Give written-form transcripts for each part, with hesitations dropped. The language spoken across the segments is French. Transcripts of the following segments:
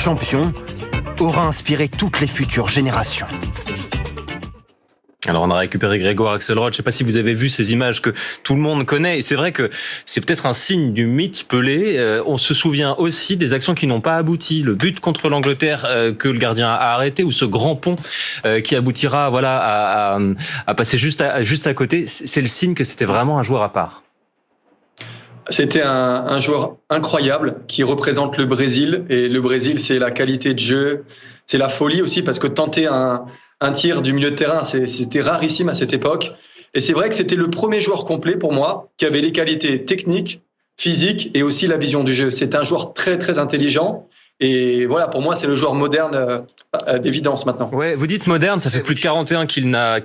champion aura inspiré toutes les futures générations. Alors on a récupéré Grégoire Axelrod, je ne sais pas si vous avez vu ces images que tout le monde connaît, et c'est vrai que c'est peut-être un signe du mythe Pelé. On se souvient aussi des actions qui n'ont pas abouti, le but contre l'Angleterre que le gardien a arrêté, ou ce grand pont qui aboutira à passer juste à côté. C'est le signe que c'était vraiment un joueur à part. C'était un joueur incroyable qui représente le Brésil, et le Brésil, c'est la qualité de jeu, c'est la folie aussi, parce que tenter un tir du milieu de terrain, c'était rarissime à cette époque. Et c'est vrai que c'était le premier joueur complet pour moi qui avait les qualités techniques, physiques et aussi la vision du jeu. C'était un joueur très, très intelligent. Et voilà, pour moi, c'est le joueur moderne d'évidence maintenant. Ouais, vous dites moderne, ça fait plus de 40 ans qu'il n'a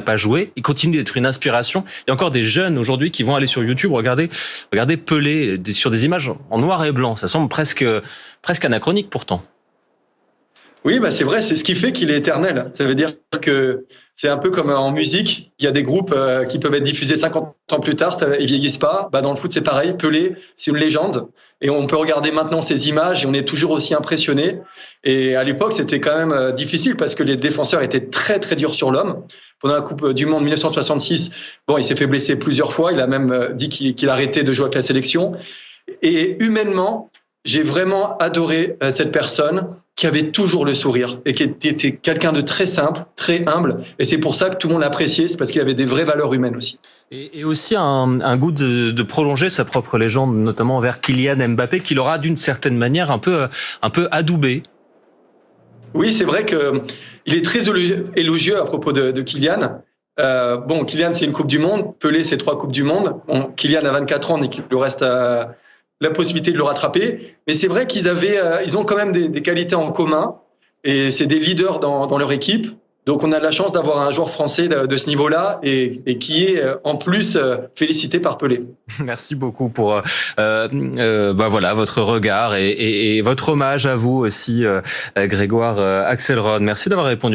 pas joué. Il continue d'être une inspiration. Il y a encore des jeunes aujourd'hui qui vont aller sur YouTube regarder Pelé sur des images en noir et blanc. Ça semble presque anachronique pourtant. Oui, bah c'est vrai, c'est ce qui fait qu'il est éternel. Ça veut dire que c'est un peu comme en musique. Il y a des groupes qui peuvent être diffusés 50 ans plus tard, ils vieillissent pas. Bah dans le foot, c'est pareil. Pelé, c'est une légende. Et on peut regarder maintenant ces images et on est toujours aussi impressionné. Et à l'époque, c'était quand même difficile parce que les défenseurs étaient très, très durs sur l'homme. Pendant la Coupe du Monde 1966, bon, il s'est fait blesser plusieurs fois. Il a même dit qu'il arrêtait de jouer avec la sélection. Et humainement, j'ai vraiment adoré cette personne qui avait toujours le sourire et qui était quelqu'un de très simple, très humble. Et c'est pour ça que tout le monde l'appréciait, c'est parce qu'il avait des vraies valeurs humaines aussi. Et aussi un goût de prolonger sa propre légende, notamment envers Kylian Mbappé, qui l'aura d'une certaine manière un peu adoubé. Oui, c'est vrai qu'il est très élogieux à propos de Kylian. Bon, Kylian, c'est une Coupe du Monde. Pelé, c'est 3 Coupes du Monde. Bon, Kylian a 24 ans, donc il lui reste la possibilité de le rattraper. Mais c'est vrai ils ont quand même des qualités en commun et c'est des leaders dans leur équipe. Donc on a la chance d'avoir un joueur français de ce niveau-là et qui est en plus félicité par Pelé. Merci beaucoup pour voilà votre regard et votre hommage à vous aussi, Grégoire Axelrod. Merci d'avoir répondu à